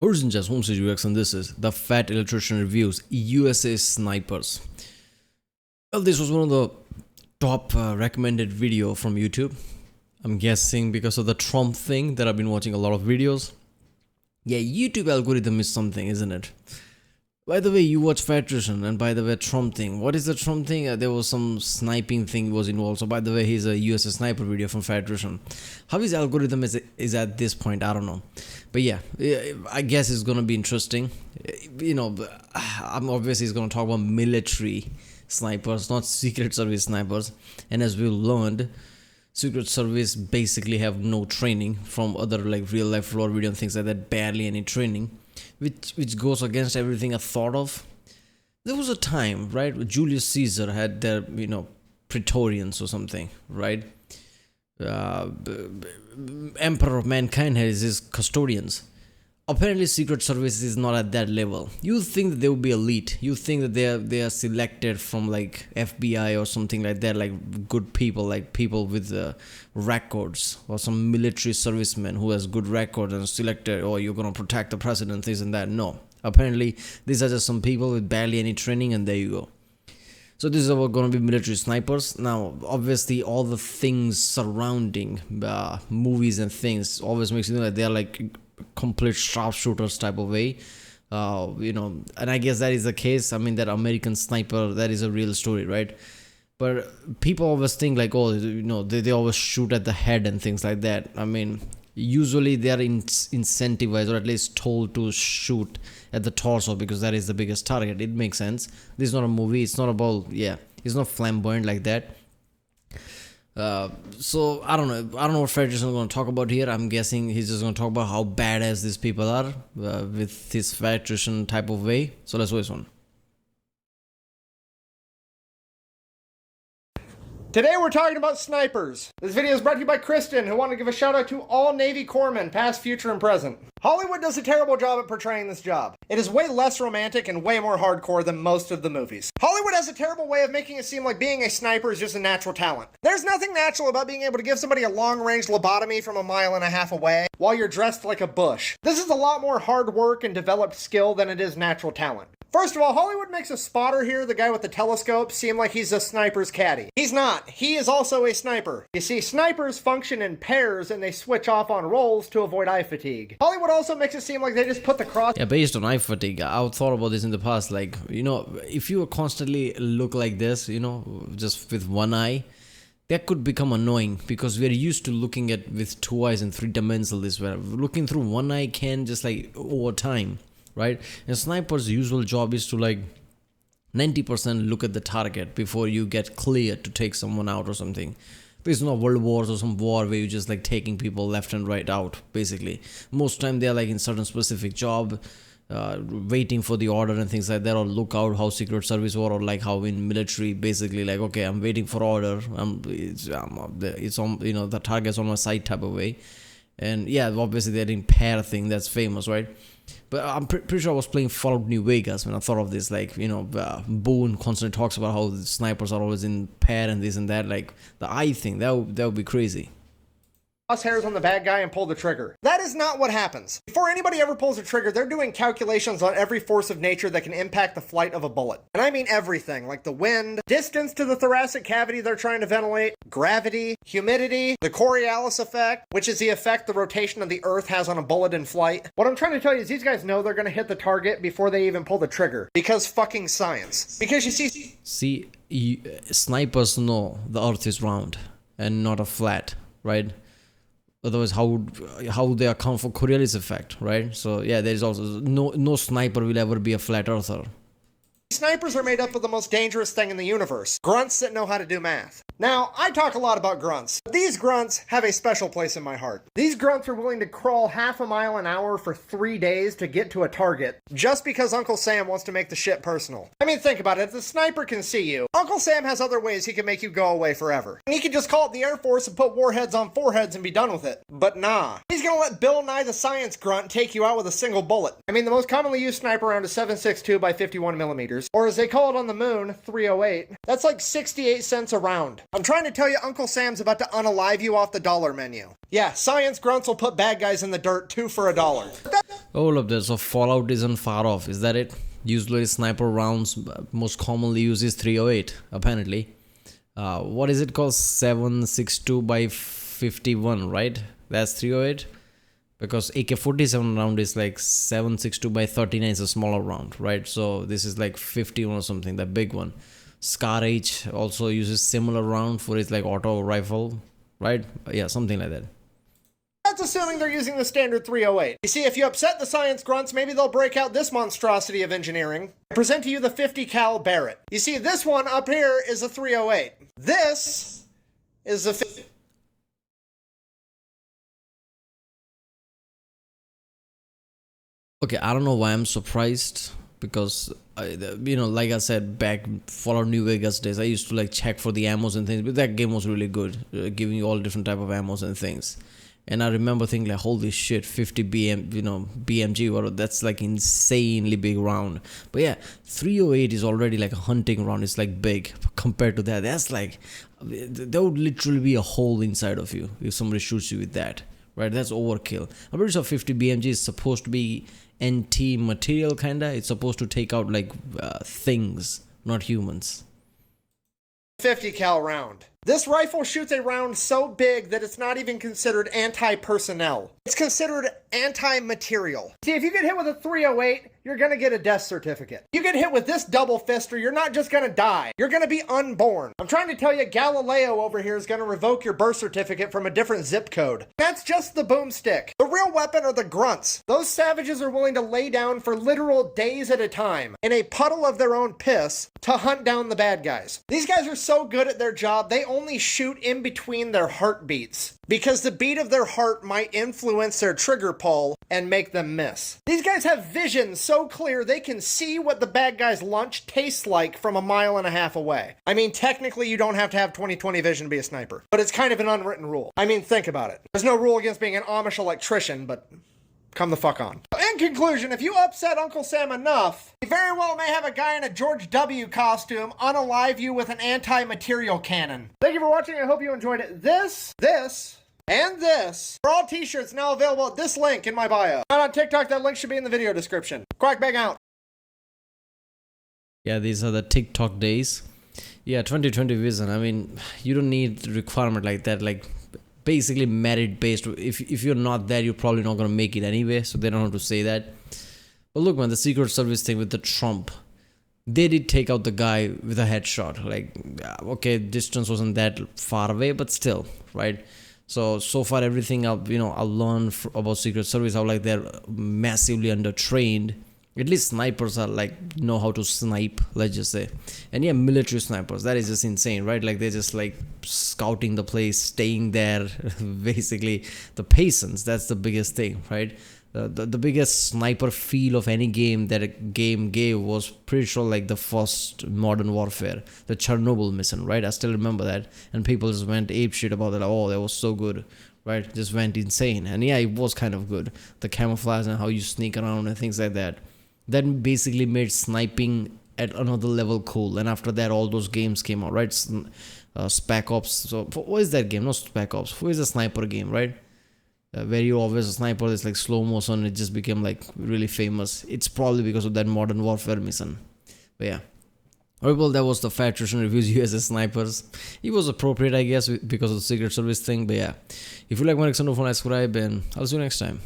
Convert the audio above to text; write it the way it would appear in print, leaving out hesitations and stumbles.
Horizon Jazz Homestage UX, and this is the Fat Electrician Reviews USA Snipers. Well, this was one of the top recommended video from YouTube. I'm guessing because of the Trump thing that I've been watching a lot of videos. Yeah, YouTube algorithm is something, isn't it? By the way, you watch Fat Electrician, and by the way, Trump thing. What is the Trump thing? There was some sniping thing was involved. So by the way, he's a USA sniper video from Fat Electrician. How his algorithm is at this point, I don't know. But yeah, I guess it's gonna be interesting. You know, I'm obviously gonna talk about military snipers, not Secret Service snipers. And as we learned, Secret Service basically have no training from other like real life floor video and things like that. Barely any training. Which goes against everything I thought of. There was a time, right, where Julius Caesar had their, Praetorians or something, right? Emperor of mankind has his custodians. Apparently, Secret Service is not at that level. You think that they will be elite. You think that they are selected from like FBI or something like that, like good people, like people with records, or some military serviceman who has good record and selected, or you're gonna protect the president, this and that. No, apparently these are just some people with barely any training, and there you go. So this is about gonna be military snipers. Now, obviously, all the things surrounding movies and things always makes you think that they are like complete sharpshooters type of way, and I guess that is the case. I mean, that American Sniper, that is a real story, right? But people always think like, oh, they always shoot at the head and things like that. I mean, usually they are incentivized, or at least told to shoot at the torso because that is the biggest target. It makes sense. This is not a movie. It's not about, it's not flamboyant like that. So I don't know what Fat Electrician is going to talk about here. I'm guessing he's just going to talk about how badass these people are with his Fat Electrician type of way. So let's watch one. Today we're talking about snipers. This video is brought to you by Kristen, who wanted to give a shout out to all Navy corpsmen, past, future, and present. Hollywood does a terrible job at portraying this job. It is way less romantic and way more hardcore than most of the movies. Hollywood has a terrible way of making it seem like being a sniper is just a natural talent. There's nothing natural about being able to give somebody a long-range lobotomy from 1.5 miles away while you're dressed like a bush. This is a lot more hard work and developed skill than it is natural talent. First of all, Hollywood makes a spotter here, the guy with the telescope, seem like he's a sniper's caddy. He's not. He is also a sniper. You see, snipers function in pairs and they switch off on rolls to avoid eye fatigue. Hollywood also makes it seem like they just put the cross... Yeah, based on eye fatigue, I've thought about this in the past. Like, if you constantly look like this, just with one eye, that could become annoying because we're used to looking at with 2 eyes and 3-dimensional this way. Looking through one eye can just like over time. Right? And sniper's usual job is to like 90% look at the target before you get cleared to take someone out or something. It's not World Wars or some war where you're just like taking people left and right out, basically. Most time they're like in certain specific job, waiting for the order and things like that, or look out how Secret Service or like how in military, basically like, okay, I'm waiting for order. It's on, the target's on my side type of way. And yeah, obviously they're in pair thing, that's famous, right? But I'm pretty sure I was playing Fallout New Vegas when I thought of this, like, Boone constantly talks about how the snipers are always in pair and this and that, like, the eye thing, that would be crazy. Hairs on the bad guy and pull the trigger. That is not what happens. Before anybody ever pulls a trigger, they're doing calculations on every force of nature that can impact the flight of a bullet. And I mean everything, like the wind, distance to the thoracic cavity they're trying to ventilate, gravity, humidity, the Coriolis effect, which is the effect the rotation of the Earth has on a bullet in flight. What I'm trying to tell you is these guys know they're going to hit the target before they even pull the trigger. Because fucking science. Because you see... Snipers know the Earth is round and not a flat, right? Otherwise, how would they account for Coriolis effect, right? So yeah, there is also no sniper will ever be a flat earther. Snipers are made up of the most dangerous thing in the universe. Grunts that know how to do math. Now, I talk a lot about grunts. These grunts have a special place in my heart. These grunts are willing to crawl 0.5 miles an hour for 3 days to get to a target, just because Uncle Sam wants to make the shit personal. I mean, think about it. If the sniper can see you, Uncle Sam has other ways he can make you go away forever. And he can just call up the Air Force and put warheads on foreheads and be done with it. But nah. He's gonna let Bill Nye the Science Grunt take you out with a single bullet. I mean, the most commonly used sniper round is 7.62 by 51 millimeters, or as they call it on the moon, 308. That's like 68 cents a round. I'm trying to tell you Uncle Sam's about to unalive you off the dollar menu. Yeah, science grunts will put bad guys in the dirt 2 for $1. Hold up there, so Fallout isn't far off, is that it? Usually sniper rounds most commonly used is 308, apparently. What is it called? 762 by 51, right? That's 308? Because AK-47 round is like 762 by 39 is a smaller round, right? So this is like 51 or something, the big one. Scar H also uses similar round for its like auto rifle, right? Yeah, something like that. That's assuming they're using the standard 308. You see, if you upset the science grunts, maybe they'll break out this monstrosity of engineering. I present to you the 50 cal Barrett. You see, this one up here is a 308. This is a 50. Okay, I don't know why I'm surprised, because like I said, back Fallout New Vegas days, I used to like check for the ammos and things, but that game was really good, giving you all different type of ammos and things. And I remember thinking like, holy shit, 50 BMG, or that's like insanely big round. But yeah, 308 is already like a hunting round. It's like big compared to that. That's like, there would literally be a hole inside of you if somebody shoots you with that, right? That's overkill. I'm pretty sure 50 BMG is supposed to be NT material kinda. It's supposed to take out like things, not humans. 50 cal round. This rifle shoots a round so big that it's not even considered anti-personnel. It's considered anti-material. See, if you get hit with a 308, you're gonna get a death certificate. You get hit with this double fister, you're not just gonna die. You're gonna be unborn. I'm trying to tell you, Galileo over here is gonna revoke your birth certificate from a different zip code. That's just the boomstick. The real weapon are the grunts. Those savages are willing to lay down for literal days at a time in a puddle of their own piss to hunt down the bad guys. These guys are so good at their job, they only shoot in between their heartbeats, because the beat of their heart might influence their trigger pull and make them miss. These guys have vision so clear they can see what the bad guy's lunch tastes like from 1.5 miles away. I mean, technically you don't have to have 20/20 vision to be a sniper, but it's kind of an unwritten rule. I mean, think about it. There's no rule against being an Amish electrician, but come the fuck on. In conclusion, if you upset Uncle Sam enough, you very well may have a guy in a George W. costume unalive you with an anti-material cannon. Thank you for watching. I hope you enjoyed it. This, and this are all t-shirts now available at this link in my bio. Not on TikTok, that link should be in the video description. Quack bang out. Yeah, these are the TikTok days. Yeah, 2020 vision. I mean, you don't need requirement like that. Like, basically merit based. If you're not there, you're probably not gonna make it anyway, so they don't have to say that. But look, man, the Secret Service thing with the Trump, they did take out the guy with a headshot. Like, okay, distance wasn't that far away, but still, right? So far everything I've learned about Secret Service, how like they're massively undertrained. At least snipers are like know how to snipe, let's just say. And yeah, military snipers, that is just insane, right? Like they're just like scouting the place, staying there. Basically the patience, that's the biggest thing, right? The biggest sniper feel of any game that a game gave was pretty sure like the first Modern Warfare, the Chernobyl mission, right? I still remember that, and people just went apeshit about it. Like, oh, that was so good, right? Just went insane. And yeah, it was kind of good, the camouflage and how you sneak around and things like that. That basically made sniping at another level cool. And after that, all those games came out, right? Spec Ops. So what is that game? Not Spec Ops. Who is a sniper game, right? Where you always a sniper, it's like slow motion. It just became like really famous. It's probably because of that Modern Warfare mission. But yeah. Alright, well, that was the Fat Electrician Reviews USS Snipers. It was appropriate, I guess, because of the Secret Service thing. But yeah, if you like my next one, subscribe, and I'll see you next time.